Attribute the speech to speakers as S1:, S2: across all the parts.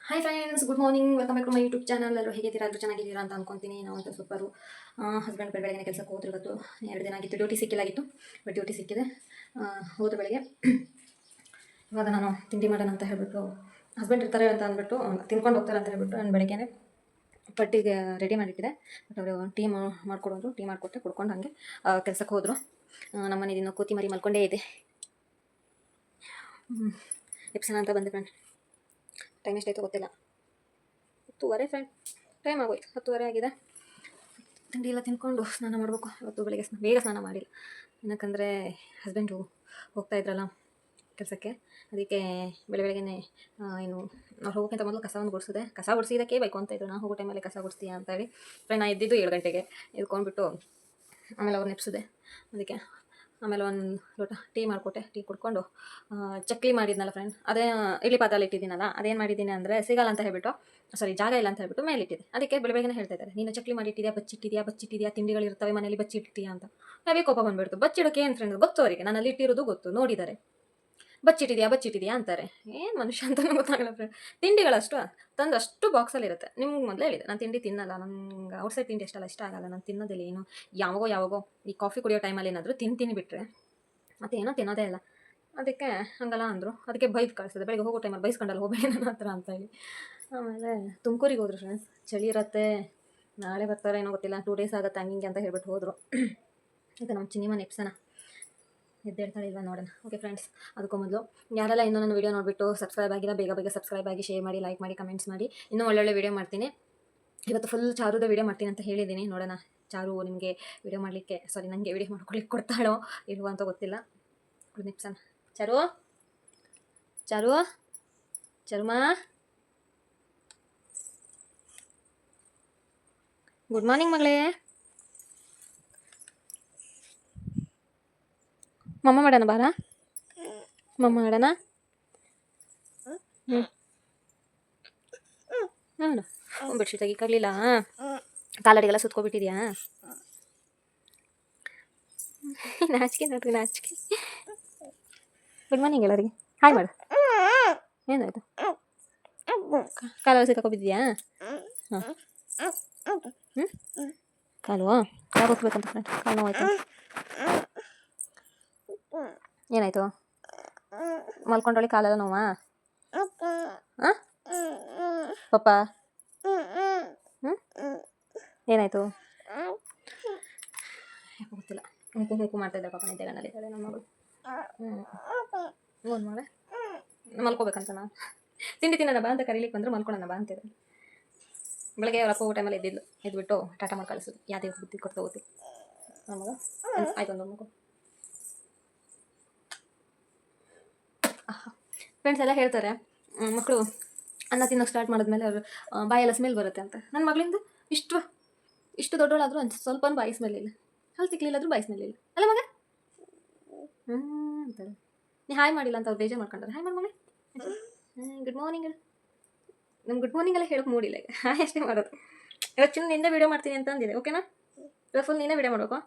S1: Hi friends, good morning. Welcome back to my YouTube channel. ಎಲ್ಲರೂ ಹೇಗಿದ್ದೀರಾ? ಎಲ್ಲರೂ ಚೆನ್ನಾಗಿದ್ದೀರಾ ಅಂತ ಅನ್ಕೊಂತೀನಿ. ನಾವಂತೂ ಸೂಪರು. ಹಸ್ಬೆಂಡ್ ಬೆಳಗ್ಗೆ ಕೆಲಸಕ್ಕೆ ಹೋದ್ರು. ಇವತ್ತು 2 ದಿನ ಆಗಿತ್ತು, ಡ್ಯೂಟಿ ಸಿಕ್ಕಿಲ್ಲಾಗಿತ್ತು, ಬಟ್ ಡ್ಯೂಟಿ ಸಿಕ್ಕಿದೆ. ಹೋದ ಬೆಳಗ್ಗೆ ಇವಾಗ ನಾನು ತಿಂಡಿ ಮಾಡೋಣ ಅಂತ ಹೇಳ್ಬಿಟ್ಟು, ಹಸ್ಬೆಂಡ್ ಇರ್ತಾರೆ ಅಂತ ಅಂದ್ಬಿಟ್ಟು ತಿನ್ಕೊಂಡು ಹೋಗ್ತಾರೆ ಅಂತ ಹೇಳ್ಬಿಟ್ಟು ನಾನು ಬೆಳಗ್ಗೆನೇ ಪಟ್ಟಿಗೆ ರೆಡಿ ಮಾಡಿಟ್ಟಿದೆ. ಬಟ್ ಅವರು ಟೀ ಮಾಡ್ಕೊಡೋದು, ಟೀ ಮಾಡಿಕೊಟ್ಟೆ ಕುಡ್ಕೊಂಡು ಹಾಗೆ ಕೆಲಸಕ್ಕೆ ಹೋದರು. ನಮ್ಮನೆ ದಿನ ಕೂತಿ ಮರಿ ಮಲ್ಕೊಂಡೇ ಇದೆ. ಎಪ್ಸನ ಅಂತ ಬಂದೆ ಫ್ರೆಂಡ್. ಟೈಮ್ ಎಷ್ಟಾಯ್ತು ಗೊತ್ತಿಲ್ಲ, 10:30 ಫ್ರೆಂಡ್. ಟೈಮ್ ಆಗೋಯ್ತು, 10:30 ಆಗಿದೆ. ತಿಂಡಿ ಎಲ್ಲ ತಿನ್ಕೊಂಡು ಸ್ನಾನ ಮಾಡಬೇಕು. ಇವತ್ತು ಬೆಳಗ್ಗೆ ಬೇಗ ಸ್ನಾನ ಮಾಡಿಲ್ಲ, ಏನಕ್ಕಂದರೆ ಹಸ್ಬೆಂಡು ಹೋಗ್ತಾ ಇದ್ರಲ್ಲ ಕೆಲಸಕ್ಕೆ. ಅದಕ್ಕೆ ಬೆಳಗ್ಗೆನೇ ಏನು ಅವ್ರು ಹೋಗೋಕ್ಕಿಂತ ಮೊದಲು ಕಸವನ್ನು ಗುಡಿಸಿದೆ. ಕಸ ಗುಡಿಸಿದ್ದಕ್ಕೆ ಬೈಕೊಂತ ಇದ್ರು, ನಾನು ಹೋಗೋ ಟೈಮಲ್ಲಿ ಕಸ ಗುಡಿಸ್ತೀಯಾ ಅಂತೇಳಿ. ಫ್ರೆಂಡ್, ನಾನು ಎದ್ದಿದ್ದು 7 ಗಂಟೆಗೆ ಎದ್ಕೊಂಡ್ಬಿಟ್ಟು ಆಮೇಲೆ ಅವ್ರು ನೆಪ್ಸಿದೆ. ಅದಕ್ಕೆ ಆಮೇಲೆ ಒಂದು ಲೋಟ ಟೀ ಮಾಡಿಕೊಟ್ಟೆ. ಟೀ ಕುಡ್ಕೊಂಡು ಚಕ್ಲಿ ಮಾಡಿದ್ನಲ್ಲ ಫ್ರೆಂಡ್, ಅದೇ ಇಡ್ಲಿ ಪಾತ್ರೆಯಲ್ಲಿ ಇಟ್ಟಿದ್ದೀನಲ್ಲ, ಅದೇನು ಮಾಡಿದ್ದೀನಿ ಅಂದರೆ ಸಿಗಲ್ಲ ಅಂತ ಹೇಳ್ಬಿಟ್ಟು, ಜಾಗ ಇಲ್ಲ ಅಂತ ಹೇಳ್ಬಿಟ್ಟು ಮೇಲೆ ಇಟ್ಟಿದ್ದೆ. ಅದಕ್ಕೆ ಬೆಳಗ್ಗೆನೇ ಹೇಳ್ತಾ ಇದ್ದಾರೆ, ನೀನು ಚಕ್ಲಿ ಮಾಡಿಟ್ಟಿದ್ಯಾ, ಬಚ್ಚಿಟ್ಟಿದ್ಯಾ, ತಿಂಡಿಗಳಿರ್ತವೆ ಮನೇಲಿ ಬಚ್ಚಿಟ್ಟಿದ್ಯಾ ಅಂತ. ನಾವೇ ಕೋಪ ಬಂದುಬಿಡ್ತು. ಬಚ್ಚಿಡೋಕೆ ಏನು ಫ್ರೆಂಡ್, ಗೊತ್ತು ಅವರಿಗೆ, ನಾನು ಅಲ್ಲಿ ಇಟ್ಟಿರೋದು ಗೊತ್ತು, ನೋಡಿದ್ದಾರೆ. ಬಚ್ಚಿಟ್ಟಿದ್ಯಾ ಅಂತಾರೆ. ಏನು ಮನುಷ್ಯ ಅಂತಲೂ ಗೊತ್ತಾಗಲ್ಲ ಫ್ರೆಂಡ್. ತಿಂಡಿಗಳಷ್ಟು ತಂದು ಅಷ್ಟು ಬಾಕ್ಸಲ್ಲಿ ಇರುತ್ತೆ. ನಿಮ್ಗೆ ಮೊದಲೇ ಹೇಳಿದೆ, ನಾನು ತಿಂಡಿ ತಿನ್ನಲ್ಲ, ನಂಗೆ ಔಟ್ಸೈಡ್ ತಿಂಡಿ ಅಷ್ಟೆಲ್ಲ ಇಷ್ಟ ಆಗಲ್ಲ, ನಾನು ತಿನ್ನೋದಿಲ್ಲ. ಏನು ಯಾವಾಗೋ ಈ ಕಾಫಿ ಕುಡಿಯೋ ಟೈಮಲ್ಲಿ ಏನಾದರೂ ತಿಂತೀನಿ ಬಿಟ್ಟರೆ ಮತ್ತೇನೋ ತಿನ್ನೋದೇ ಇಲ್ಲ. ಅದಕ್ಕೆ ಹಂಗಲ್ಲ ಅಂದರು. ಅದಕ್ಕೆ ಬೈದು ಕಳಿಸಿದೆ, ಬೆಳಗ್ಗೆ ಹೋಗೋ ಟೈಮಲ್ಲಿ ಬೈಸ್ಕೊಂಡಲ್ಲ ಹೋಗಬೇಡಿ ನನ್ನ ಹತ್ರ ಅಂತ ಹೇಳಿ. ಆಮೇಲೆ ತುಮಕೂರಿಗೆ ಹೋದ್ರು ಫ್ರೆಂಡ್ಸ್. ಚಳಿ ಇರುತ್ತೆ, ನಾಳೆ ಬರ್ತಾರೆ ಏನೋ ಗೊತ್ತಿಲ್ಲ, 2 ಡೇಸ್ ಆಗುತ್ತೆ ಹಂಗೆ ಅಂತ ಹೇಳ್ಬಿಟ್ಟು ಹೋದರು. ಮತ್ತು ನಮ್ಮ ಚಿನ್ನಿ ಮನೆ ಎಪ್ಸನ ಎದ್ದೇಳ್ತಾಳೆ ಇಲ್ಲ ನೋಡೋಣ. ಓಕೆ ಫ್ರೆಂಡ್ಸ್, ಅದಕ್ಕೂ ಮೊದಲು ಯಾರೆಲ್ಲ ಇನ್ನೂ ನನ್ನ ವೀಡಿಯೋ ನೋಡಿಬಿಟ್ಟು ಸಬ್ಸ್ಕ್ರೈಬ್ ಆಗಿಲ್ಲ, ಬೇಗ ಸಬ್ಸ್ಕ್ರೈಬ್ ಆಗಿ, ಶೇರ್ ಮಾಡಿ, ಲೈಕ್ ಮಾಡಿ, ಕಮೆಂಟ್ಸ್ ಮಾಡಿ. ಇನ್ನೂ ಒಳ್ಳೊಳ್ಳೆ ವೀಡಿಯೋ ಮಾಡ್ತೀನಿ. ಇವತ್ತು ಫುಲ್ ಚಾರುದ ವೀಡಿಯೋ ಮಾಡ್ತೀನಿ ಅಂತ ಹೇಳಿದ್ದೀನಿ. ನೋಡೋಣ ಚಾರು ನಿಮಗೆ ವೀಡಿಯೋ ಮಾಡಲಿಕ್ಕೆ, ನನಗೆ ವೀಡಿಯೋ ಮಾಡ್ಕೊಳ್ಳಿಕ್ಕೆ ಕೊಡ್ತಾಳೋ ಇಲ್ವೋ ಅಂತ ಗೊತ್ತಿಲ್ಲ. ಎಪ್ಸನ ಚರುಮಾ ಗುಡ್ ಮಾರ್ನಿಂಗ್ ಮಗಳೇ. ಮಮ್ಮ ಮಾಡೋಣ ಬಾರ, ಮಮ್ಮ ಮಾಡೋಣ. ನೋಡು ಬೆಡ್ಶೀಟ್ ತೆಗಿಕಾಗಲಿಲ್ಲ, ಕಾಲಡಿಗೆಲ್ಲ ಸುತ್ಕೊಬಿಟ್ಟಿದ್ಯಾ? ನಾಚಿಕೆ ನೋಡ್ರಿ, ನಾಚಿಕೆ. ಗುಡ್ ಮಾರ್ನಿಂಗ್ ಎಲ್ಲರಿಗೆ, ಹಾಯ್ ಮಾಡು. ಏನಾಯ್ತು, ಕಾಲಲ್ಲಿ ಸಿಕ್ಕಾಕೊಬಿದ್ಯಾ? ಹಾಂ ಕಾಲು ಹೋಗ್ಬೇಕಂತ ಫ್ರೆಂಡ್, ಕಾಲು ನೋವಾಯ್ತು. ಏನಾಯಿತು, ಮಲ್ಕೊಂಡ್ರೊಳಿ ಕಾಲೆಲ್ಲ ನೋವಾ? ಹಾಂ ಪಪ್ಪ, ಏನಾಯಿತು ಗೊತ್ತಿಲ್ಲ. ಹುಂಕು ಮಾಡ್ತಾಯಿದ್ದಾರೆ ಪಾಪ, ನಿದ್ದೆಗಣ್ಣಲ್ಲಿದ್ದಾಳೆ ನಮ್ಮ ಮಗಳು. ಒಂದು ಮಳೆ ಮಲ್ಕೋಬೇಕಂತ ನಾನು ತಿಂಡಿ ತಿನ್ನೋಣ ಬಾ ಅಂತ ಕರೀಲಿಕ್ಕೆ ಬಂದರೆ ಮಲ್ಕೊಳ್ಳೋಣ ಬಾ ಅಂತಿದ್ದೆ. ಬೆಳಗ್ಗೆ ಅವ್ರ ಅಪ್ಪ ಟೈಮಲ್ಲಿ ಎದ್ಬಿಟ್ಟು ಟಾಟಾ ಮಾಡಿ ಕಳಿಸೋದು. ಯಾವ್ದೇ ಬುದ್ಧಿ ಕೊಡ್ತಾ ಹೋಗ್ತಿ ನಮಗ. ಆಯ್ತು ಒಂದು ಮಗು. ಫ್ರೆಂಡ್ಸ್ ಎಲ್ಲ ಹೇಳ್ತಾರೆ, ಮಕ್ಕಳು ಅನ್ನ ತಿನ್ನೋಕೆ ಸ್ಟಾರ್ಟ್ ಮಾಡಿದ್ಮೇಲೆ ಅವರು ಬಾಯೆಲ್ಲ ಸ್ಮೆಲ್ ಬರುತ್ತೆ ಅಂತ. ನನ್ನ ಮಗಳಿಂದ ಇಷ್ಟು ದೊಡ್ಡವಳಾದರೂ ಒಂದು ಸ್ವಲ್ಪ ಬಾಯಿ ಸ್ಮೆಲ್ ಇಲ್ಲ, ಹಲ್ಲು ತಿಕ್ಲಿಲ್ಲಾದರೂ ಬಾಯಿ ಸ್ಮೆಲ್ ಇಲ್ಲ ಅಲ್ಲ ಮಗ ಅಂತಾರೆ. ನೀ ಹಾಯ್ ಮಾಡಿಲ್ಲ ಅಂತ ಅವ್ರು ಬೇಜಾರು ಮಾಡ್ಕೊಂಡ್ರೆ. ಹಾಯ್ ಮಾಡಿ ಮಗ, ಗುಡ್ ಮಾರ್ನಿಂಗ್ ಹೇಳು. ನಮ್ಗೆ ಗುಡ್ ಮಾರ್ನಿಂಗ್ ಎಲ್ಲ ಹೇಳೋಕೆ ಮೂಡಿಲ್ಲ ಈಗ, ಹಾಯ್ ಅಷ್ಟೇ ಮಾಡೋದು. ಇವತ್ತು ಚಿನ್ನ ನಿಂದ ವೀಡಿಯೋ ಮಾಡ್ತೀನಿ ಅಂತ ಅಂದಿದೆ, ಓಕೆನಾ? ಇವಾಗ ಫುಲ್ ನೀನೇ ವೀಡಿಯೋ ಮಾಡಬೇಕು.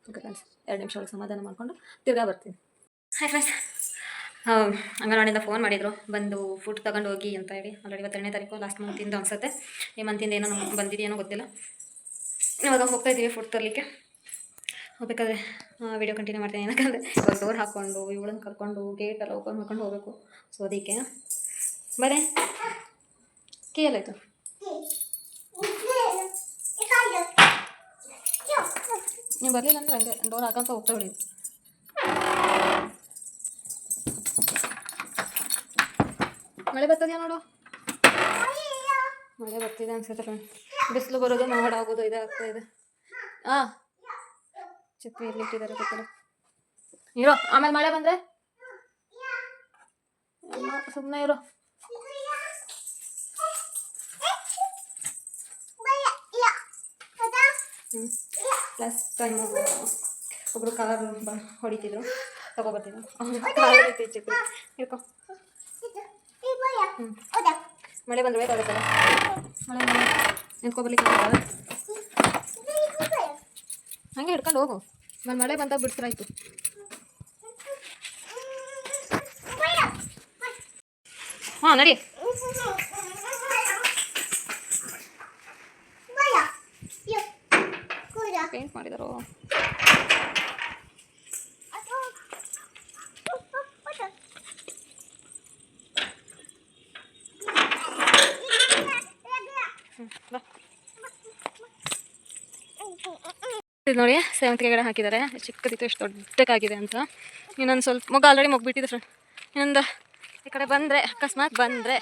S1: ಓಕೆ ಫ್ರೆಂಡ್ಸ್, 2 ನಿಮಿಷ ಒಳಗೆ ಸಮಾಧಾನ ಮಾಡಿಕೊಂಡು ತಿರ್ಗಾ ಬರ್ತೀನಿ. ಹಾಯ್ ಫ್ರೆಂಡ್ಸ್, ಅಂಗನವಾಡಿಯಿಂದ ಫೋನ್ ಮಾಡಿದರು, ಬಂದು ಫುಡ್ ತಗೊಂಡು ಹೋಗಿ ಅಂತ ಹೇಳಿ. ಆಲ್ರೆಡಿ 22ನೇ ತಾರೀಕು, ಲಾಸ್ಟ್ ಮಂತಿಂದ ಅನಿಸುತ್ತೆ. ಈ ಮಂತಿಂದ ಏನೋ ನಮ್ಗೆ ಬಂದಿದೆಯೇನೋ ಗೊತ್ತಿಲ್ಲ. ಇವಾಗ ಹೋಗ್ತಾ ಇದ್ದೀವಿ ಫುಡ್ ತರಲಿಕ್ಕೆ. ಹೋಗ್ಬೇಕಾದ್ರೆ ವೀಡಿಯೋ ಕಂಟಿನ್ಯೂ ಮಾಡ್ತೀನಿ, ಏನಕ್ಕಂದರೆ ಇವಾಗ ಡೋರ್ ಹಾಕ್ಕೊಂಡು ಇವಳನ್ನು ಕರ್ಕೊಂಡು ಗೇಟೆಲ್ಲ ಓಪನ್ ಮಾಡ್ಕೊಂಡು ಹೋಗಬೇಕು. ಸೊ ಅದಕ್ಕೆ ಬರೇ ಕೀ ಎಲ್ಲಾಯಿತು, ನೀವು ಬರಲಿಲ್ಲ ಅಂದರೆ ಹಂಗೆ ಡೋರ್ ಹಾಕಂತ ಹೋಗ್ತಾ ಬಿಡಿ. ಮಳೆ ಬರ್ತದೆಯಾ ನೋಡು, ಮಳೆ ಬರ್ತಿದೆ ಅನ್ಸುತ್ತೆ ಫ್ರೆಂಡ್. ಬಿಸಿಲು ಬರೋದು ಮೋಡ ಆಗೋದು ಇದಾಗ್ತಾ ಇದೆ. ಚಪ್ಪಿ ಎಲ್ಲಿ ಇಟ್ಟಿದ್ದಾರೆ ಗೊತ್ತಿಲ್ಲ. ಇರೋ, ಆಮೇಲೆ ಮಳೆ ಬಂದರೆ ಸುಮ್ಮನೆ ಇರೋ. ಲಾಸ್ಟ್ ಟೈಮ್ ಒಬ್ಬರು ಕಾರ್ ಹೊಡಿತಿದ್ರು, ತಗೊಬರ್ತಿದ್ರು. ಚಪ್ಪಿ ಹಿಡ್ಕೊ. ಮಳೆ ಬಂದರೆ ಬೇಕಾಗುತ್ತಲ್ಲ, ಮಳೆ ನಿಂತ್ಕೊಬರ್ಲಿಕ್ಕೆ ಹಂಗೆ ಹಿಡ್ಕೊಂಡು ಹೋಗು. ಮಳೆ ಬಂದಾಗ ಬಿಡ್ಸ್ರಾಯ್ತು. ಹಾಂ ನಡಿ. ಪೇಂಟ್ ಮಾಡಿದಾರೋ ಇದು ನೋಡಿ ಸೇವಂತಿಗೆ ಗಿಡ ಹಾಕಿದ್ದಾರೆ. ಚಿಕ್ಕದಿತ್ತು ಎಷ್ಟು ದೊಡ್ಡಕ್ಕಾಗಿದೆ ಅಂತ. ಇನ್ನೊಂದು ಸ್ವಲ್ಪ ಮೊಗ್ಗ ಆಲ್ರೆಡಿ ಮೊಗ್ಬಿಟ್ಟಿದೆ ಫ್ರೆಂಡ್. ಇನ್ನೊಂದು ಈ ಕಡೆ ಬಂದರೆ ಅಕಸ್ಮಾತ್ ಬಂದರೆ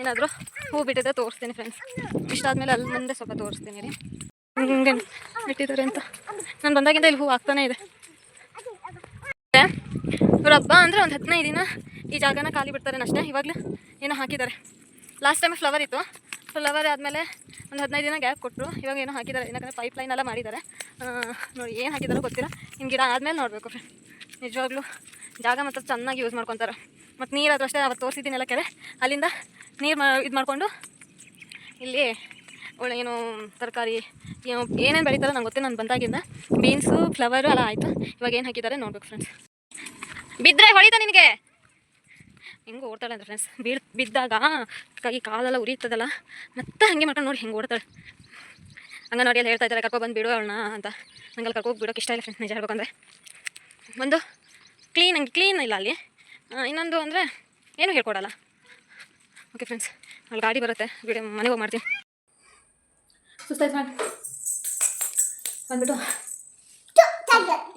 S1: ಏನಾದರೂ ಹೂ ಬಿಟ್ಟಿದ್ರೆ ತೋರಿಸ್ತೀನಿ ಫ್ರೆಂಡ್ಸ್. ಇಷ್ಟಾದಮೇಲೆ ಅಲ್ಲಿ ಮುಂದೆ ಸ್ವಲ್ಪ ತೋರಿಸ್ತೀನಿ ರೀ ಹಿಂಗೆ ಇಟ್ಟಿದ್ದಾರೆ ಅಂತ. ನಾನು ಬಂದಾಗಿಂದ ಇಲ್ಲಿ ಹೂ ಆಗ್ತಾನೇ ಇದೆ. ಇವ್ರ ಹಬ್ಬ ಅಂದರೆ ಒಂದು 15 ದಿನ ಈ ಜಾಗನ ಖಾಲಿ ಬಿಡ್ತಾರೆ ಅಷ್ಟೇ. ಇವಾಗಲೂ ಏನೋ ಹಾಕಿದ್ದಾರೆ. ಲಾಸ್ಟ್ ಟೈಮ್ ಫ್ಲವರ್ ಇತ್ತು. ಫ್ಲವರ್ ಆದಮೇಲೆ ಒಂದು 15 ದಿನ ಗ್ಯಾಪ್ ಕೊಟ್ಟರು. ಇವಾಗ ಏನೋ ಹಾಕಿದ್ದಾರೆ. ಏನಂದರೆ ಪೈಪ್ಲೈನ್ ಎಲ್ಲ ಮಾಡಿದ್ದಾರೆ. ನೋಡಿ ಏನು ಹಾಕಿದಾರೋ ಗೊತ್ತಿಲ್ಲ. ನಿಮ್ಮ ಗಿಡ ಆದಮೇಲೆ ನೋಡಬೇಕು ಫ್ರೆಂಡ್. ನಿಜವಾಗ್ಲೂ ಜಾಗ ಮಾತ್ರ ಚೆನ್ನಾಗಿ ಯೂಸ್ ಮಾಡ್ಕೊತಾರೆ. ಮತ್ತು ನೀರಾದರೂ ಅಷ್ಟೇ ಅವತ್ತು ತೋರಿಸಿದ್ದೀನೆಲ್ಲ ಕೆರೆ ಅಲ್ಲಿಂದ ನೀರು ಇದು ಮಾಡಿಕೊಂಡು ಇಲ್ಲಿ ಒಳ್ಳೆ ಏನು ತರಕಾರಿ ಏನೇನು ಬೆಳೀತಾರೋ ನಂಗೆ ಗೊತ್ತಿಲ್ಲ. ನಾನು ಬಂದಾಗಿಂದ ಬೀನ್ಸು ಫ್ಲವರು ಎಲ್ಲ ಆಯಿತು. ಇವಾಗ ಏನು ಹಾಕಿದ್ದಾರೆ ನೋಡ್ಬೇಕು ಫ್ರೆಂಡ್ಸ್. ಬಿದ್ದರೆ ಹೊಳಿತಾ ನಿನಗೆ ಹೆಂಗೆ ಓಡ್ತಾಳೆ ಅಂದ್ರೆ ಫ್ರೆಂಡ್ಸ್. ಬಿದ್ದಾಗ ಕಾಲೆಲ್ಲ ಉರಿತದಲ್ಲ ಮತ್ತೆ ಹಾಗೆ ಮಾಡ್ಕೊಂಡು ನೋಡಿ ಹೆಂಗೆ ಓಡ್ತಾಳೆ. ಹಂಗೆ ನೋಡಿ ಅಲ್ಲಿ ಹೇಳ್ತಾ ಇದ್ದಾರೆ ಕರ್ಕೊಬಂದು ಬಿಡು ಅವಳನ್ನ ಅಂತ. ನಂಗೆ ಕರ್ಕೋಗಿ ಬಿಡೋಕೆ ಇಷ್ಟ ಇಲ್ಲ ಫ್ರೆಂಡ್ಸ್ ನಿಜ ಹೇಳ್ಬೇಕಂದ್ರೆ. ಒಂದು ಕ್ಲೀನ್ ಇಲ್ಲ ಅಲ್ಲಿ. ಇನ್ನೊಂದು ಅಂದರೆ ಏನೂ ಹೇಳ್ಕೊಡಲ್ಲ. ಓಕೆ ಫ್ರೆಂಡ್ಸ್ ಅಲ್ಲಿ ಗಾಡಿ ಬರುತ್ತೆ ಬಿಡಿ ಮನೆಗೆ ಹೋಗಿ ಮಾಡ್ತೀನಿ. ಸುಸ್ತಾಯ್ತು ಮಾಡಿ ಬಂದ್ಬಿಟ್ಟು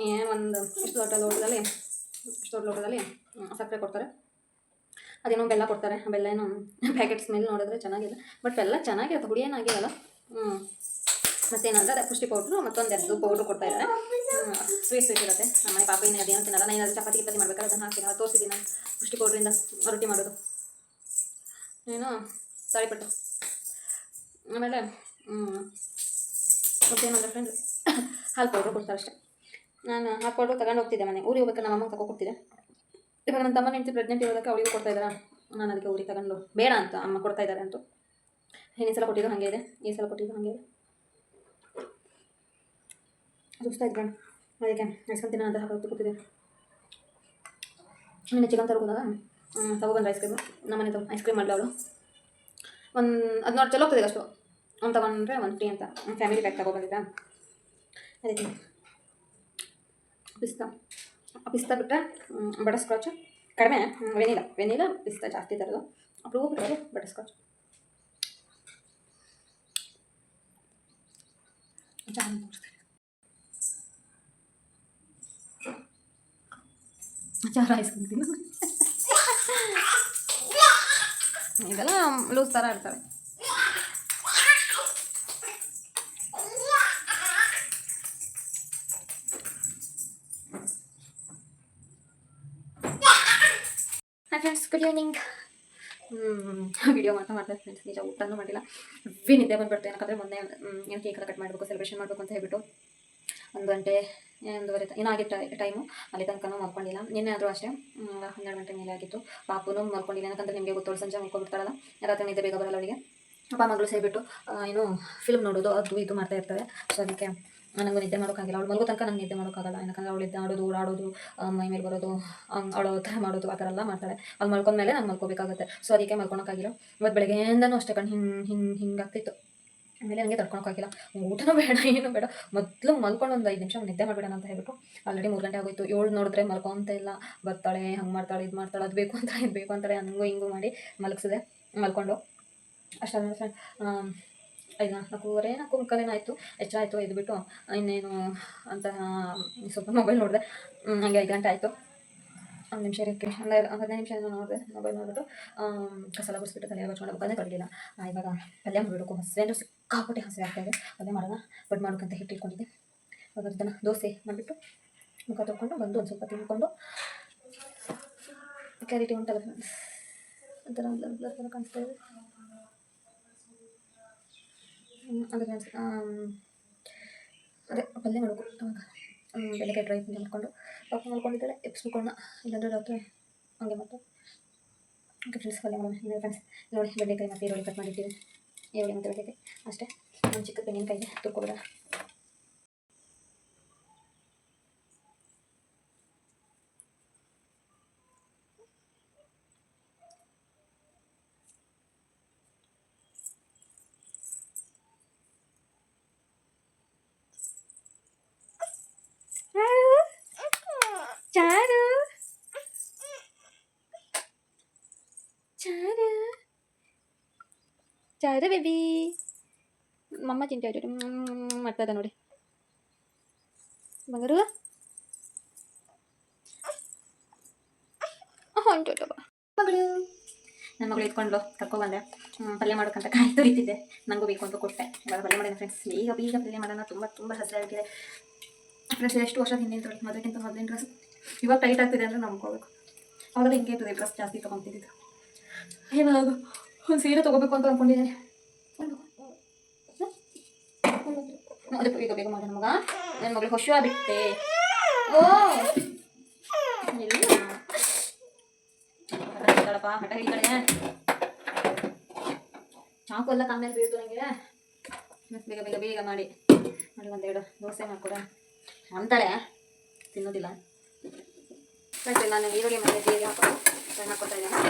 S1: ಏನು ಒಂದು ಇಷ್ಟು ದೊಡ್ಡ ಲೋಟದಲ್ಲಿ ಸಕ್ಕರೆ ಕೊಡ್ತಾರೆ. ಅದೇನೋ ಬೆಲ್ಲ ಕೊಡ್ತಾರೆ. ಬೆಲ್ಲ ಏನೋ ಪ್ಯಾಕೆಟ್ ಸ್ಮೆಲ್ ನೋಡಿದ್ರೆ ಚೆನ್ನಾಗಿದೆ. ಬಟ್ ಬೆಲ್ಲ ಚೆನ್ನಾಗಿರುತ್ತೆ, ಹುಡಿ ಏನಾಗಿರಲ್ಲ. ಮತ್ತೇನಂದ್ರೆ ಅದೇ ಪುಷ್ಟಿ ಪೌಡ್ರು ಮತ್ತೊಂದು ಎರಡು ಪೌಡ್ರು ಕೊಡ್ತಾ ಇದ್ದಾರೆ. ಸ್ವೀಟ್ ಇರುತ್ತೆ. ನಮ್ಮನೆ ಪಾಪ ಅದೇನೋ ತಿನ್ನಲ್ಲ. ನಾನು ಏನಾದರೂ ಚಪಾತಿ ಮಾಡ್ಬೇಕಾದ್ರೆ ಅದನ್ನು ಹಾಕ್ತೀನಿ. ಅದು ತೋರಿಸಿದ್ದೀನಿ ನಾನು ಪುಷ್ಟಿ ಪೌಡ್ರಿಂದ ರೊಟ್ಟಿ ಮಾಡೋದು. ಏನೋ ತಾಳಿಪಟ್ಟು ಆಮೇಲೆ ಮತ್ತೇನಂದ್ರೆ ಫ್ರೆಂಡ್ ಹಾಲು ಪೌಡ್ರು ಕೊಡ್ತಾರೆ ಅಷ್ಟೇ. ನಾನು ಹಾಲು ಪೌಡ್ರು ತಗೊಂಡು ಹೋಗ್ತಿದ್ದೆ ಮನೆ. ಊರಿಗೆ ಹೋಗ್ಬೇಕಾದ್ರೆ ನಮ್ಮ ಅಮ್ಮ ತಗೊಡ್ತಿದ್ದೆ. ಇವಾಗ ನನ್ನ ತಮ್ಮನ ಹೆಂಡತಿ ಪ್ರೆಗ್ನೆಂಟ್ ಇರೋದಕ್ಕೆ ಅವಳಿಗೂ ಕೊಡ್ತಾಯಿದ್ದಾರೆ. ನಾನು ಅದಕ್ಕೆ ಊರಿಗೆ ತಗೊಂಡು ಬೇಡ ಅಂತ ಅಮ್ಮ ಕೊಡ್ತಾಯಿದ್ದಾರೆ ಅಂತೂ. ಹಿಂದಿನ ಸಲ ಕೊಟ್ಟಿದ್ದು ಹಾಗೆ ಇದೆ, ಈ ಸಲ ಕೊಟ್ಟಿದ್ದು ಹಾಗೆ ಇದೆ. ಸುಸ್ತಾಯ್ತು ಫ್ರೆಂಡ್. ಅದಕ್ಕೆ ಐಸ್ಕ್ರೀಮ್ ಅಂತ ಹಾಕಿ ಕೂತಿದ್ದೆ. ನಿನ್ನೆ ಚಿಕನ್ ತರೋದಾಗ ತಗೊಬಂದು ಐಸ್ ಕ್ರೀಮು ನಮ್ಮನೆ ಐಸ್ ಕ್ರೀಮ್ ಮಾಡಲ ಅವಳು. ಅದು ನೋಡಿ ಚಲೋ ಹೋಗ್ತದೆ ಅಷ್ಟು. ಅವ್ನು ತಗೊಂಡ್ರೆ ಒಂದು ಫ್ರೀ ಅಂತ ಫ್ಯಾಮಿಲಿ ಪ್ಯಾಕ್ ತಗೊಬಂದಿದ್ದ. ಅದಕ್ಕೆ ಪಿಸ್ತಾ ಬಿಟ್ಟರೆ ಬಟರ್ ಸ್ಕಾಚ್ ಕಡಿಮೆ, ವೆನಿಲಾ ಪಿಸ್ತಾ ಜಾಸ್ತಿ ತರೋದು. ಅಪ್ರೂವ್ ಬಿಟ್ಟರೆ ಬಟರ್ ಸ್ಕಾಚ್. ಚಾರ ಐಸ್ ಕ್ರೀಮ್ ತಿನ್ನು. ಇದೆಲ್ಲ ಲೂಸ್ ಥರ ಇರ್ತಾರೆ. Hi friends, good evening. Video ಮಾಡ್ತಾ ಫ್ರೆಂಡ್ಸ್ ನಿಜ ಊಟನೂ ಮಾಡಿಲ್ಲ. ನಿದ್ದೆ ಬಂದುಬಿಡ್ತು. ಯಾಕಂದರೆ ಮೊನ್ನೆ ಏನು ಕೇಕ್ ಎಲ್ಲ ಕಟ್ ಮಾಡಬೇಕು, ಸೆಲೆಬ್ರೇಷನ್ ಮಾಡಬೇಕು ಅಂತ ಹೇಳ್ಬಿಟ್ಟು 1 ಗಂಟೆ 1:30 ಏನೋ ಆಗಿತ್ತು ಟೈಮು. ಅಲ್ಲಿ ತನಕನೂ ಮಲ್ಕೊಂಡಿಲ್ಲ. ನಿನ್ನೆ ಆದರೂ ಅಷ್ಟೇ 12 ಗಂಟೆ ಮೇಲೆ ಆಗಿತ್ತು. ಪಾಪುನೂ ಮಲ್ಕೊಂಡಿಲ್ಲ. ಯಾಕಂದರೆ ನಿಮಗೆ ಗೊತ್ತೋಳು ಸಂಜೆ ಮಲ್ಕೊಂಡ್ಬಿಡ್ತಾಳಲ್ಲ, ರಾತ್ರಿ ನಿದ್ದೆ ಬೇಗ ಬರಲ್ಲ ಅವಳಿಗೆ. ಅಪ್ಪ ಮಗಳು ಸೇರಿಬಿಟ್ಟು ಏನು ಫಿಲ್ಮ್ ನೋಡೋದು ಅದು ಇದು ಮಾಡ್ತಾ ಇರ್ತಾರೆ. ಸೊ ಅದಕ್ಕೆ ನನಗೂ ನಿದ್ದೆ ಮಾಡೋಕ್ಕಾಗಿಲ್ಲ. ಅವಳು ಮಲಗೋ ತನಕ ನಂಗೆ ನಿದ್ದೆ ಮಾಡೋಕ್ಕಾಗಲ್ಲ. ಯಾಕಂದರೆ ಅವಳು ಆಡೋದು ಓಡಾಡೋದು, ಮೈ ಮೇಲೆ ಬರೋದು, ಅವಳು ಥರ ಮಾಡೋದು ಆ ಥರ ಎಲ್ಲ ಮಾಡ್ತಾಳೆ. ಅವ್ಳು ಮಲ್ಕೊಂಡ್ಮೇಲೆ ನಾನು ಮಲ್ಕೋಬೇಕಾಗುತ್ತೆ. ಸೊ ಅದಕ್ಕೆ ಮಲ್ಕೊಳಕ್ಕಾಗಿಲ್ಲ. ಇವತ್ತು ಬೆಳಗ್ಗೆಯಿಂದನೂ ಅಷ್ಟೇ ಕಣ್ಣು ಹಿಂಗಾಗ್ತಿತ್ತು. ಆಮೇಲೆ ನನಗೆ ತಡ್ಕೊಳಕ್ಕಾಗಿಲ್ಲ. ಊಟನೂ ಬೇಡ ಏನು ಬೇಡ, ಮೊದಲು ಮಲ್ಕೊಂಡು ಒಂದು 5 ನಿಮಿಷ ನಿದ್ದೆ ಮಾಡಿಬಿಡೋಣ ಅಂತ ಹೇಳ್ಬಿಟ್ಟು ಆಲ್ರೆಡಿ 3 ಗಂಟೆ ಆಗೋಯ್ತು. 7 ನೋಡಿದ್ರೆ ಮಲ್ಕೊಂತ ಇಲ್ಲ. ಬರ್ತಾಳೆ, ಹಂಗೆ ಮಾಡ್ತಾಳೆ, ಇದು ಮಾಡ್ತಾಳೆ, ಅದು ಬೇಕು ಅಂತಾಳೆ, ಇದು ಬೇಕು ಅಂತಾಳೆ, ಹಂಗೂ ಹಿಂಗೂ ಮಾಡಿ ಮಲಗಿಸಿದೆ. ಮಲ್ಕೊಂಡು ಅಷ್ಟಾದ್ಮೇಲೆ ಫ್ರೆಂಡ್ 4:45 ಆಯಿತು. ಎಚ್ಚರ ಆಯಿತು. ಎದ್ದುಬಿಟ್ಟು ಇನ್ನೇನು ಅಂತ ಸ್ವಲ್ಪ ಮೊಬೈಲ್ ನೋಡಿದೆ. ಹಂಗೆ 5 ಗಂಟೆ ಆಯಿತು. 1 ನಿಮಿಷ ಇರೋಕ್ಕೆ 15 ನಿಮಿಷ ಏನೋ ನೋಡಿದೆ. ಮೊಬೈಲ್ ನೋಡ್ಬಿಟ್ಟು ಕಸಲ ಗುಡಿಸ್ಬಿಟ್ಟು ತಲೆ ಬಚ್ಕೊಂಡು ಮುಖನೇ ಕಡಲಿಲ್ಲ. ಇವಾಗ ಪಲ್ಯ ಮಾಡಬೇಕು. ಹಸಿವೆ ಸಿಕ್ಕಾಪಟ್ಟೆ ಹಸಿವೆ ಆಗ್ತಾಯಿದೆ. ಪಲ್ಯ ಮಾಡೋಣ. ಬಟ್ ಮಾಡೋಕ್ಕಂತ ಹಿಟ್ಟಿಟ್ಕೊಂಡಿದ್ದೆ. ಇವಾಗ ಅದನ್ನು ದೋಸೆ ಮಾಡಿಬಿಟ್ಟು ಮುಖ ತೊಗೊಂಡು ಬಂದು ಒಂದು ಸ್ವಲ್ಪ ತಿಳ್ಕೊಂಡು ಕ್ಲಾರಿಟಿ ಉಂಟಲ್ಲ ಫ್ರೆಂಡ್ಸ್, ಒಂಥರ ಬ್ಲರ್ ಥರ ಕಾಣಿಸ್ತಾ ಇದೆ. ಅದೇ ಫ್ರೆಂಡ್ಸ್ ಅದೇ ಪಲ್ಯ ಮಾಡಬೇಕು. ಅವಾಗ ಬೆಳಗ್ಗೆ ಡ್ರೈ ಪಲ್ಯ ಮಾಡ್ಕೊಂಡು ಪಾಪ ಮಾಡ್ಕೊಂಡಿದ್ದಾಳೆ. ಎಪ್ಸ್ಕೊಳ್ಳೋಣ, ಇಲ್ಲಾಂದರೆ ರಾತ್ರಿ ಹಂಗೆ ಮಾಡ್ತಾರೆ. ಓಕೆ ಫ್ರೆಂಡ್ಸ್, ಪಲ್ಯ ಮಾಡೋಣ. ಇಲ್ಲ ಫ್ರೆಂಡ್ಸ್ ನೋಡಿ, ಬೆಂಡೆಕಾಯಿ ಮತ್ತು ಈರುಳ್ಳಿ ಕಟ್ ಮಾಡಿರ್ತೀವಿ. ಈರುಳ್ಳಿ ಮತ್ತು ಬೆಂಡೆಕಾಯಿ ಅಷ್ಟೇ. ಒಂದು ಚಿಕ್ಕ ತೆಂಗಿನಕಾಯಿಗೆ ತುರ್ಕೊಬಿಡ. ಚಾರು ಚಾರು ಬೇಬಿ ಮಮ್ಮ ಚಿಂತೆ ಆಯ್ತು ಮಾಡ್ತದ ನೋಡಿ ಬಂಗಾರು ಹೊಂಟೋಟ ಮಗಳು ನನ್ನ ಮಗಳು ಇಟ್ಕೊಂಡು ಕರ್ಕೊಬಂದೆ ಪಲ್ಯ ಮಾಡೋಕ್ಕಂತ ಕಾಯಿ ತುರಿತಿದ್ದೆ ನನಗೂ ಬೇಕು ಅಂತ ಕೊಟ್ಟೆ ಇವಾಗ ಪಲ್ಯ ಮಾಡಿದೆ ಫ್ರೆಂಡ್ಸ್ ಈಗ ಬೀಗ ಪಲ್ಯ ಮಾಡೋಣ ತುಂಬ ತುಂಬ ಹಸಿರಾಗಿದೆ ಫ್ರೆಂಡ್ಸ್ ಎಷ್ಟು ವರ್ಷದ ಹಿಂದಿನ ತೊಳಿ ಮೊದಲಿಗಿಂತ ಮೊದಲಿನ ಡ್ರೆಸ್ ಇವಾಗ ಟೈಟ್ ಆಗ್ತಿದೆ ಅಂದರೆ ನಂಬ್ಕೋಬೇಕು ಅವಾಗ ಹಿಂಗೆ ಇರ್ತದೆ ಡ್ರೆಸ್ ಜಾಸ್ತಿ ತೊಗೊತಿದ್ದು ಇವಾಗ ಒಂದು ಸೀರೆ ತೊಗೋಬೇಕು ಅಂತ ಅಂದ್ಕೊಂಡಿದ್ದೀನಿ ಅದಕ್ಕೆ ಬೇಗ ಬೇಗ ಮಾಡಿ ಮಗ ನನ್ನ ಮಗಳು ಹುಷು ಬಿಟ್ಟೆ ಓ ಹಿಡಿತಾಳಪ್ಪ ಹಠ ಹಿಡಿತಾಳೆ ಚಾಕು ಎಲ್ಲ ಕಾಮೇಲೆ ಬೀಳ್ತು ನನಗೆ ಬೇಗ ಬೇಗ ಬೇಗ ಮಾಡಿ ಒಂದೆರಡು ದೋಸೆ ಮಾಡ್ಕೊಡ ಅಂತಾಳೆ ತಿನ್ನೋದಿಲ್ಲ ಫ್ರೆಂಡ್ಸ್ ನಾನು ಈರುಳ್ಳಿ ಮೇಲೆ ಜೀರಿಗೆ ಹಾಕೊಂಡು ಫ್ರೈ ಮಾಡ್ಕೊತಾ ಇದ್ದೇನೆ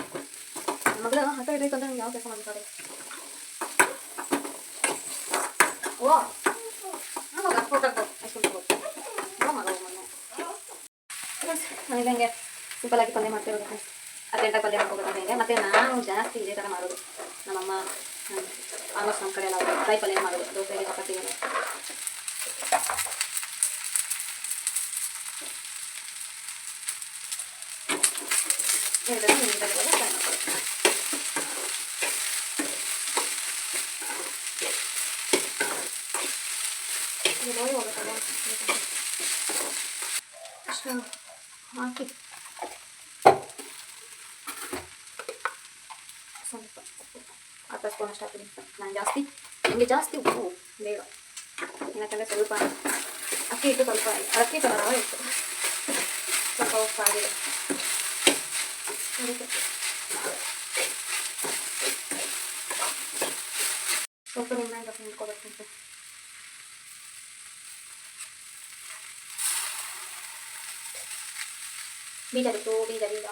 S1: ಮಗಳು ಹಠ ಹಿಡಿಬೇಕು ಅಂದ್ರೆ ನಂಗೆ ಯಾವ ಕೆಲಸ ಮಾಡ್ತಾರೆ ಓ ಮಗ ಫೋಟೋ ನನಗೆ ಹಂಗೆ ಸಿಂಪಲ್ ಆಗಿ ಪಲ್ಯ ಮಾಡ್ತಿರೋದು ಫ್ರೆಂಡ್ಸ್ ಅರ್ಜೆಂಟಾಗಿ ಪಲ್ಯ ಮಾಡ್ಕೊಬೇಕು ನನಗೆ ಮತ್ತು ನಾನು ಜಾಸ್ತಿ ಇದೇ ಥರ ಮಾಡೋದು ನಮ್ಮಮ್ಮ ಆಲ್ಮೋಸ್ಟ್ ನಮ್ಮ ಕಡೆ ಎಲ್ಲ ಫ್ರೈ ಪಲ್ಯ ಮಾಡೋದು ದೋಸೆಗೆ ಚಪಾತಿಗೆ ಅಷ್ಟು ಹಾಕಿ ಸ್ವಲ್ಪ ಅರ್ಧ ಸ್ಪೂನ್ ಅಷ್ಟು ಹಾಕಿದ್ದೀನಿ ನಾನು ಜಾಸ್ತಿ ನನಗೆ ಜಾಸ್ತಿ ಉಪ್ಪು ಬೇಡ ಯಾಕಂದರೆ ಸ್ವಲ್ಪ ಅಕ್ಕಿ ಇಟ್ಟು ಸ್ವಲ್ಪ ಅಕ್ಕಿ ಥರ ರವೆ ಇತ್ತು ಸ್ವಲ್ಪ ಉಪ್ಪು ಆಗಿದೆ ಅದಕ್ಕೆ ಸ್ವಲ್ಪ ನಿಮ್ಮನ್ನು ರಸ ಇಟ್ಕೋಬೇಕು ಬೀಜ ಬಿಟ್ಟು ಬೀಜ ಬೀಜ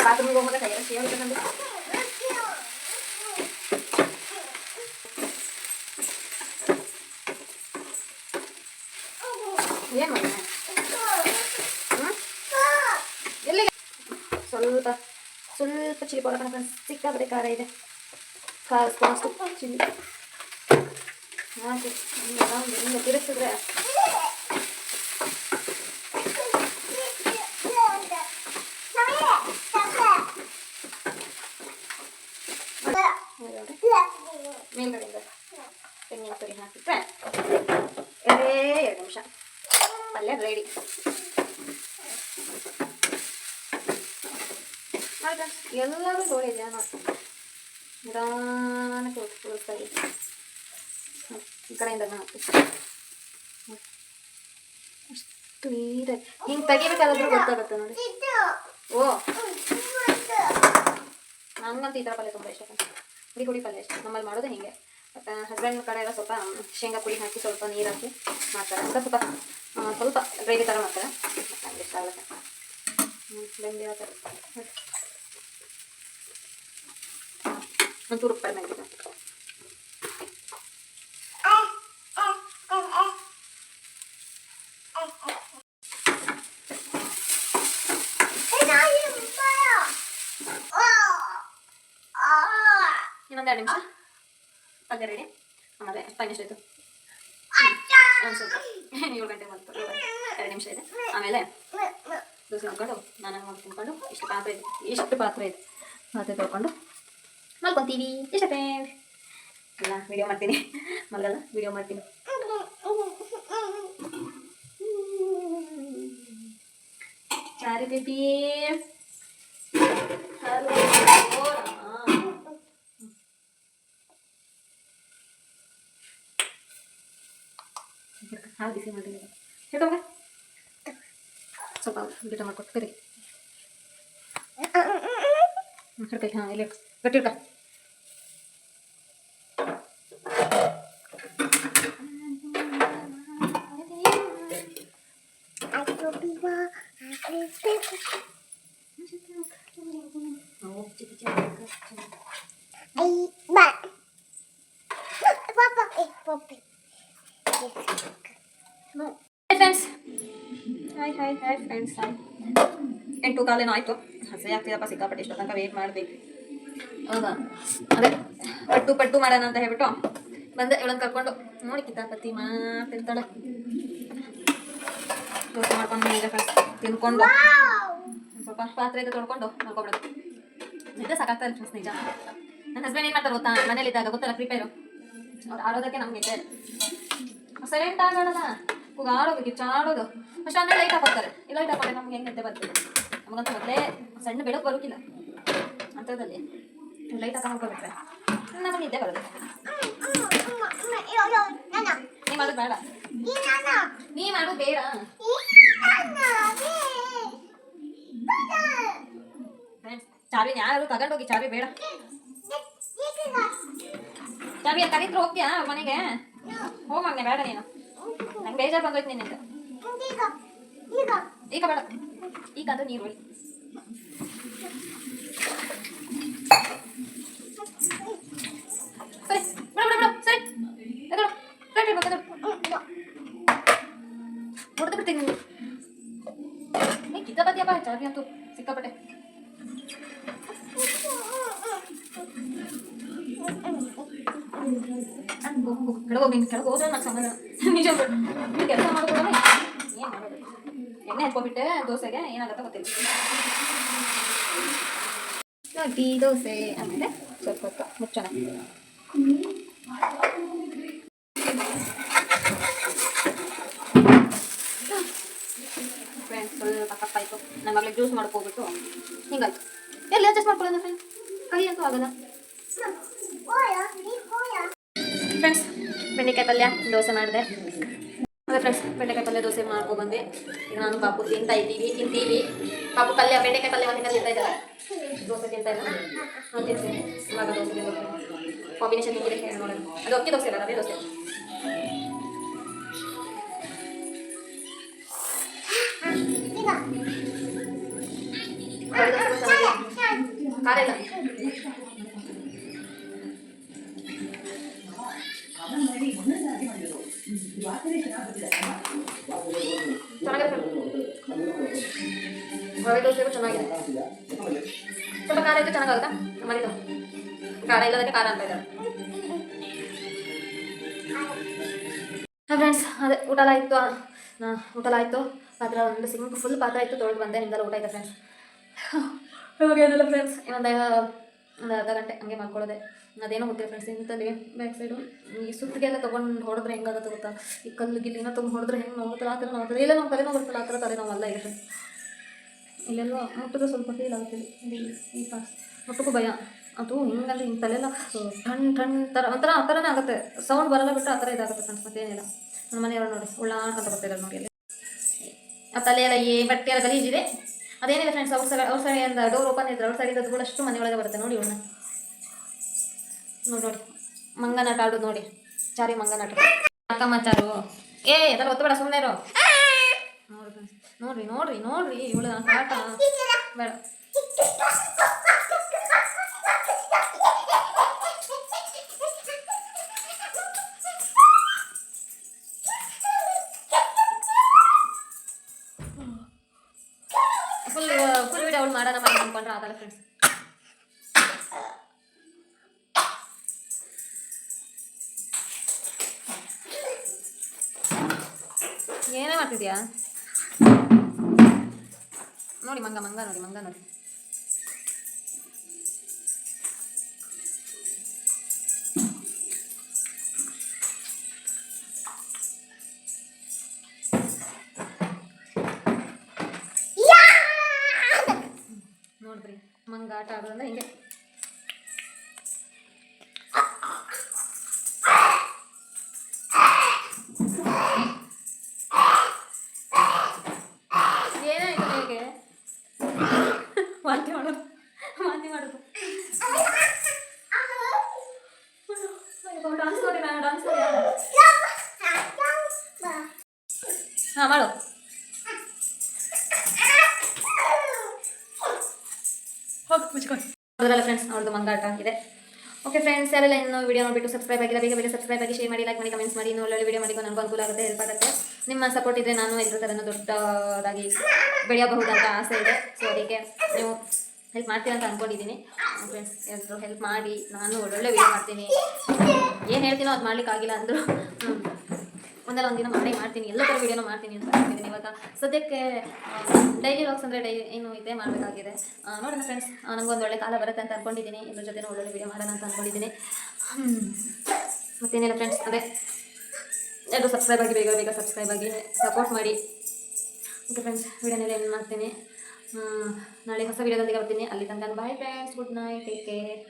S1: ಬಾತ್ರೂಮಿಗೆ ಹೋಗೋದ ಕೈಯಲ್ಲ ಸೇವ್ ಇಟ್ಕೊಂಡು ಏನು ಮಾಡಿ ಎಲ್ಲಿಗೆ ಸ್ವಲ್ಪ ಸ್ವಲ್ಪ ಚಿಲ್ಲಿ ಪೌಡರ್ ಹಾಕೋಣ ಸಿಕ್ಕಾಪಟ್ಟೆ ಖಾರ ಇದೆ ಖಾರ ಸ್ಪೂನಷ್ಟು ಚಿಲ್ಲಿ ಹಾಕಿ ಹಿಂಗೆ ತಿರುಗಿಸಿದ್ರೆ ಮೇಲ್ಗಡೆಯಿಂದ ತೆಂಗಿನ ತುರಿ ಹಾಕಿಟ್ರೆ 2 ನಿಮಿಷ ಪಲ್ಯ ರೆಡಿ ಆಯ್ತಾ ಎಲ್ಲರೂ ನೋಡಿದ್ಯಾ ನೋಡಿ ನಿಧಾನಕ್ಕೆ ಉಳಿಸ್ತಾ ಇದ್ದೀನಿ ಈ ಕಡೆಯಿಂದ ಹಾಕಿ ಅಷ್ಟು ನೀಟಾಗಿ ಹಿಂಗೆ ತೆಗಿಬೇಕಾದ್ರೂ ಗೊತ್ತಾಗುತ್ತೆ ನೋಡಿ ಓ ನಂಗಂತೂ ಈ ಥರ ಪಲ್ಯ ತುಂಬ ಇಷ್ಟ ಹುಡಿ ಪಲ್ಯ ಇಷ್ಟ ನಮ್ಮಲ್ಲಿ ಮಾಡೋದು ಹಿಂಗೆ ಮತ್ತು ಹಸ್ಬೆಂಡ್ ಕಡೆ ಎಲ್ಲ ಸ್ವಲ್ಪ ಶೇಂಗಾ ಪುಡಿ ಹಾಕಿ ಸ್ವಲ್ಪ ನೀರು ಹಾಕಿ ಮಾಡ್ತಾರೆ ಅಂತ ಸ್ವಲ್ಪ ಗ್ರೇವಿ ಥರ ಮಾಡ್ತಾರೆ ನನಗೆ ಇಷ್ಟ ಆಗುತ್ತೆ ಬೆಂದಿರೋ ಥರ ಒಂಚೂರು ಕಡಿಮೆ ಆಗಿದೆ ಇನ್ನೊಂದು 2 ನಿಮಿಷ ಪಲ್ಯ ರೆಡಿ ಆಮೇಲೆ ಟೈಮ್ ಎಷ್ಟಾಯಿತು ಸ್ವಲ್ಪ 7 ಗಂಟೆ ಬಂತು 2 ನಿಮಿಷ ಇದೆ ಆಮೇಲೆ ದೋಸೆ ನೋಡ್ಕೊಂಡು ನಾನು ತಿನ್ಕೊಂಡು ಇಷ್ಟು ಪಾತ್ರೆ ಇದೆ ಪಾತ್ರೆ ತೊಳ್ಕೊಂಡು ಮಲ್ಕೊತೀವಿ ಎಷ್ಟೇ ಇಲ್ಲ ವಿಡಿಯೋ ಮಾಡ್ತೀನಿ ಮಲ್ಗಲ್ಲ ವಿಡಿಯೋ ಮಾಡ್ತೀನಿ ಚಾರಿ ಬೇಬಿ ಹಾಲು ಬಿಸಿ ಮಾಡಿ ಹೇಳ್ಕೊಂಬ ಸ್ವಲ್ಪ ಗಿಟ ಮಾಡ್ಕೊಟ್ಟು ಕರಿ ಹಿಡ್ಕೈ ಹಾಂ ಇಲ್ಲಿ ಗಟ್ಟಿ ಹಿಡ್ಕ ನೋ friends, hi hi hi friends, hi. 8:15 ಆಯಿತು. ಹಸೆ ಆಗ್ತಿದಪ್ಪ ಸಿಕ್ಕಾಪಟ್ಟೆ. ಇಷ್ಟು ತನಕ ವೇಟ್ ಮಾಡಬೇಕು. ಹೌದಾ, ಅದೇ ಪಟ್ಟು ಮಾಡೋಣ ಅಂತ ಹೇಳ್ಬಿಟ್ಟು ಬಂದೆ. ಇವಳನ್ನು ಕರ್ಕೊಂಡು ನೋಡಿ ಕಿತಾಪತಿ ಮಾಡ್ತಿರ್ತಾಳೆ. ದೋಸೆ ಮಾಡ್ಕೊಂಡು ಈಗ ಫ್ರೆಂಡ್ಸ್ ತಿನ್ಕೊಂಡು ಸ್ವಲ್ಪ ಪಾತ್ರೆ ಇದೆ ತೊಳ್ಕೊಂಡು ಮಲ್ಕೊಬಿಡೋದು. ನಿದ್ದೆ ಸಾಕಾಗ್ತಾರೆ ಫ್ರೆಂಡ್ಸ್ ನಿಜ. ನನ್ನ ಹಸ್ಬೆಂಡ್ ಏನು ಮಾಡ್ತಾರೆ ಗೊತ್ತಾ, ಮನೇಲಿದ್ದಾಗ ಗೊತ್ತಲ್ಲ ಪ್ರಿಪೇರು, ಅವ್ರು ಆಡೋದಕ್ಕೆ ನಮ್ಗೆ ನಿದ್ದೆ ಸೈಲೆಂಟ್ ಆಗೋಣ, ಈಗ ಆಡೋದು ಕಿಚ್ಚಾಡೋದು ಅಷ್ಟು ಆಮೇಲೆ ಲೈಟ್ ಹಾಕೋತಾರೆ. ಈ ಲೈಟ್ ಹಾಕೊಂಡೆ ನಮ್ಗೆ ಹೆಂಗೆ ನಿದ್ದೆ ಬರ್ತದೆ. ನಮಗಂತ ಮೊದಲೇ ಸಣ್ಣ ಬೆಳಕು ಬರೋಕ್ಕಿಲ್ಲ ಅಂಥದ್ದಲ್ಲಿ ಲೈಟ್ ಹಾಕೊಂಡು ಹೋಗ್ಬಿಟ್ರೆ ನಮಗೆ ನಿದ್ದೆ ಬರೋದು. ನೀ ಮಾಡೋದು ಬೇಡ, ನೀ ಮಾಡೋದು ಬೇಡ. ಚಾವಿ ಯಾರು ತಗೊಂಡೋಗಿ, ಚಾವಿ ಬೇಡ. ಚಾವಿ ಅಂತ ಕಲಿತ್ರ ಹೋಗ್ತೀಯಾ ಮನೆಗೆ? ಹೋಗಂಗೆ ಬೇಡ ನೀನು. ನಂಗೆ ಬೇಜಾರು ಬಂದೋಯ್ತು ನಿನ್ನಿಂದ. ಈಗ ಬೇಡ, ಈಗ ಅದು ನೀರು ಹೊಳಿ. ಸರಿ ಬಿಡು ಬಿಡು ಬಿಡು, ಸರಿ ಎದುರು ಪ್ಲೇಟ್ ಇಡ್ಬೇಕು, ಎದುರು ಹೊಡೆದು ಬಿಡ್ತೀನಿ ನೀನು. ನೀ ಕಿತ್ತಾಪತಿಯಪ್ಪ ಚಾವಿ ಅಂತೂ ಸಿಕ್ಕಾಪಟ್ಟೆ. ಕೆಳಗೆ ಹೋದ್ರೆ ನಂಗೆ ಸಮಾಧಾನ. ನಿಜ ನೀವು ಕೆಲಸ ಮಾಡ್ಕೊಡೋಣ. ಏನು ಮಾಡೋದು, ಎಣ್ಣೆ ಹಚ್ಕೊಬಿಟ್ಟೆ ದೋಸೆಗೆ, ಏನಾಗುತ್ತೆ ಗೊತ್ತಿಲ್ಲ. ನೋಡಿ ದೋಸೆ ಆಮೇಲೆ ಸ್ವಲ್ಪ ಹೊತ್ತು ಮುಚ್ಚೋಣ. ಫ್ರೆಂಡ್ಸ್ ಸ್ವಲ್ಪ ಕಪ್ಪಾಯಿತು. ನನ್ನ ಮಗಳಿಗೆ ಜ್ಯೂಸ್ ಮಾಡ್ಕೋಬಿಟ್ಟು ಹಿಂಗಾಯ್ತು. ಎಲ್ಲಿ ಅಡ್ಜಸ್ಟ್ ಮಾಡ್ಕೊಳ್ಳೋಣ ಫ್ರೆಂಡ್ಸ್, ಕೈ ಅಂತೂ ಆಗಲ್ಲ. ಫ್ರೆಂಡ್ಸ್ ಬೆಂಡೆಕಾಯಿ ಪಲ್ಯ ದೋಸೆ ಮಾಡಿದೆ. ಅದೇ ಫ್ರೆಂಡ್ಸ್ ಬೆಂಡೆಕಾಯಿ ಪಲ್ಯ ದೋಸೆ ಮಾಡ್ಕೊಬಂದು ಈಗ ನಾನು ಪಾಪು ತಿಂತೀವಿ. ಪಾಪು ಪಲ್ಯ ಬೆಂಡೆಕಾಯಿ ಪಲ್ಯ ಒಂದು ತಿಂತಾ ಇದ್ದಾರೆ, ದೋಸೆ ತಿಂತಾ ಇಲ್ಲ. ನಾನು ತಿಂತೀನಿ ಇವಾಗ ದೋಸೆ ತಿಂದು ಕಾಂಬಿನೇಷನ್ ಹಿಂಗಿದೆ ಹೇಳಿ ನೋಡೋಣ. ಅದು ಅಕ್ಕಿ ದೋಸೆ ಅಲ್ಲ, ರವೆ ದೋಸೆ. ಖಾರ ಇಲ್ಲ. ರವೆ ದೋಸೆಗೂ ಚೆನ್ನಾಗಿದೆ. ಸ್ವಲ್ಪ ಖಾರ ಇದ್ದು ಚೆನ್ನಾಗಾಗುತ್ತಾ ಮನೆದು? ಖಾರ ಇಲ್ಲದಕ್ಕೆ ಖಾರ ಅಂತ ಇದ್ದಾರೆ. ಫ್ರೆಂಡ್ಸ್ ಅದೇ ಊಟ ಆಯಿತು. ಪಾತ್ರೆ ಒಂದು ಸಿಂಕ್ ಫುಲ್ ಪಾತ್ರೆ ಆಯಿತು, ತೊಳೆದು ಬಂದೆ. ನಿಮ್ದೆಲ್ಲ ಊಟ ಆಯ್ತು ಫ್ರೆಂಡ್ಸ್? ಇವಾಗ ಏನಿಲ್ಲ ಫ್ರೆಂಡ್ಸ್, ಒಂದು ಅರ್ಧ ಗಂಟೆ ಹಂಗೆ ಮಾಡ್ಕೊಳ್ಳೋದೆ. ಅದೇನೋ ಗೊತ್ತಿಲ್ಲ ಫ್ರೆಂಡ್ಸ್, ಇಂಥಲ್ಲಿ ಬ್ಯಾಕ್ ಸೈಡು ಈ ಸುತ್ತಿಗೆಲ್ಲ ತೊಗೊಂಡು ಹೊಡೆದ್ರೆ ಹೆಂಗಾಗುತ್ತೆ ಗೊತ್ತಾ? ಈ ಕಲ್ಲು ಗಿಲ್ಲಿನ ತೊಗೊಂಡು ಹೊಡೆದ್ರೆ ಹೆಂಗೆ ನೋಡುತ್ತಲ್ಲ ಆ ಥರ ನೋಡ್ತಾರೆ. ಇಲ್ಲ ನಮ್ಮ ತಲೆನೋವು ಬರ್ತಲ್ಲ ಆ ಥರ ತಲೆನೋವಲ್ಲ ಈಗ ಫ್ರೆಂಡ್ಸ್. ಇಲ್ಲೆಲ್ಲ ಮುಟ್ಟಿದ್ರೆ ಸ್ವಲ್ಪ ಫೀಲ್ ಆಗುತ್ತಿದೆ. ಈ ಪಾಸ್ ಮುಟ್ಟಕ್ಕೂ ಭಯ. ಅದು ಹಿಂಗಂದ್ರೆ ಹಿಂಗೆ ತಲೆಲ್ಲ ಟಣ್ ಥರ ಒಂಥರ ಆ ಥರನೇ ಆಗುತ್ತೆ. ಸೌಂಡ್ ಬರಲ್ಲ ಬಿಟ್ಟರೆ ಆ ಥರ ಇದಾಗುತ್ತೆ ಫ್ರೆಂಡ್ಸ್. ಮತ್ತೇನಿಲ್ಲ. ನಮ್ಮ ಮನೆಯವರು ನೋಡಿ ಉಳ್ಳಾಡ್ಕೊಂತ ಬರ್ತಿದ್ದಾರೆ ನೋಡಿ ಅಲ್ಲಿ. ಆ ತಲೆಯೆಲ್ಲ ಬಟ್ಟೆ ಎಲ್ಲ ಗಲೀಜಿದೆ. ಅದೇನಿಲ್ಲ ಫ್ರೆಂಡ್ಸ್, ಅವ್ರ ಸೈಡಿಂದ ಡೋರ್ ಓಪನ್ ಇದ್ರೆ ಅವ್ರ ಸೈಡಿಂದ ಕೂಡ ಅಷ್ಟು ಮನೆಯೊಳಗೆ ಬರುತ್ತೆ ನೋಡಿ. ಇವನ್ನ ನೋಡಿ ಮಂಗನಾಟ ಆಡೋದು ನೋಡಿ, ಚಾರಿ ಮಂಗನಾಟ. ಅಕ್ಕಮ್ಮ ಚಾರು ಅದೆಲ್ಲ ಒತ್ತಬೇಡ, ಸುಮ್ಮನೆ ಇರೋ. ನೋಡ್ರಿ ಇವಳ ಆಟ ಬೇಡ. ಫುಲ್ ವಿಡಿಯೋ ಅವಳು ಮಾಡೋಣ ಮಾಡಿ ಅಂದ್ಕೊಂಡ್ರೆ ಆಗಲ್ಲ ಫ್ರೆಂಡ್ಸ್. ಏನೇ ಮಾಡ್ತಿದ್ಯಾ ನೋಡಿ, ಮಂಗ ನೋಡಿ. ನೋಡ್ರಿ ಮಂಗ ಆಟ ಆಡೋದಂದ್ರೆ ಹಿಂಗೆ. ಏನಾಯ್ತು ಹೇಗೆ ವಾಂತಿ ಮಾಡೋದು ಡಾನ್ಸ್ ನೋಡಿ, ಡಾನ್ಸ್ ಮಾಡಿ. ಹಾಂ ಮಾಡು. ಹೋಗಿ ಮುಚ್ಕೊಂಡು ಹೋದ್ರಲ್ಲ ಫ್ರೆಂಡ್ಸ್, ಅವ್ರದ್ದು ಮಂಗಾಟ ಇದೆ. ಓಕೆ ಫ್ರೆಂಡ್ಸ್, ಯಾರೆಲ್ಲ ಇನ್ನೂ ವಿಡಿಯೋ ನೋಡಿಬಿಟ್ಟು ಸಬ್ಸ್ಕ್ರೈಬ್ ಆಗಿಲ್ಲ, ಬೇಗ ಬೇಗ ಸಬ್ಸ್ಕ್ರೈಬ್ ಆಗಿ, ಶೇರ್ ಮಾಡಿ, ಲೈಕ್ ಮಾಡಿ, ಕಮೆಂಟ್ಸ್ ಮಾಡಿ. ಇನ್ನೂ ಒಳ್ಳೊಳ್ಳೆ ವಿಡಿಯೋ ಮಾಡಿಕೊಂಡು ನನಗೂ ಅನುಕೂಲ ಆಗುತ್ತೆ, ಹೆಲ್ಪ್ ಆಗುತ್ತೆ. ನಿಮ್ಮ ಸಪೋರ್ಟ್ ಇದ್ದರೆ ನಾನು ಎಲ್ಲರ ಥರನೂ ದೊಡ್ಡದಾಗಿ ಬೆಳೆಯಬಹುದಂತ ಆಸೆ ಇದೆ. ಸೊ ಅದಕ್ಕೆ ನೀವು ಹೆಲ್ಪ್ ಮಾಡ್ತೀರ ಅಂತ ಅಂದ್ಕೊಂಡಿದ್ದೀನಿ. ಫ್ರೆಂಡ್ಸ್, ಎಲ್ಲರೂ ಹೆಲ್ಪ್ ಮಾಡಿ, ನಾನು ಒಳ್ಳೊಳ್ಳೆ ವಿಡಿಯೋ ಮಾಡ್ತೀನಿ. ಏನು ಹೇಳ್ತೀನೋ ಅದು ಮಾಡ್ಲಿಕ್ಕಾಗಿಲ್ಲ ಅಂದರು ಒಂದಲ್ಲ ಒಂದಿನ ಮಾಡ್ತೀನಿ, ಎಲ್ಲ ಥರ ವೀಡಿಯೋನೂ ಮಾಡ್ತೀನಿ ಅಂತ ಅಂದ್ಕೊಂಡಿದ್ದೀನಿ. ಇವಾಗ ಸದ್ಯಕ್ಕೆ ಡೈಲಿ ವ್ಲಾಗ್ಸ್ ಅಂದರೆ ಏನು ಇದೇ ಮಾಡಬೇಕಾಗಿದೆ. ನೋಡೋಣ ಫ್ರೆಂಡ್ಸ್, ನನಗೊಂದು ಒಳ್ಳೆ ಕಾಲ ಬರುತ್ತೆ ಅಂತ ಅಂದ್ಕೊಂಡಿದ್ದೀನಿ. ಇದ್ರ ಜೊತೆ ಒಳ್ಳೊಳ್ಳೆ ವೀಡಿಯೋ ಮಾಡೋಣ ಅಂತ ಅಂದ್ಕೊಂಡಿದ್ದೀನಿ. ಮತ್ತೇನಿಲ್ಲ ಫ್ರೆಂಡ್ಸ್, ಅದೇ ಎಲ್ಲರೂ ಸಬ್ಸ್ಕ್ರೈಬ್ ಆಗಿ, ಬೇಗ ಬೇಗ ಸಬ್ಸ್ಕ್ರೈಬ್ ಆಗಿ ಸಪೋರ್ಟ್ ಮಾಡಿ. ಓಕೆ ಫ್ರೆಂಡ್ಸ್, ವೀಡಿಯೋನೆಲ್ಲ ಏನು ಮಾಡ್ತೀನಿ. ನಾಳೆ ಹೊಸ ವೀಡಿಯೋದೊಂದಿಗೆ ಬರ್ತೀನಿ. ಅಲ್ಲಿ ತನಕ bye friends, good night, take care.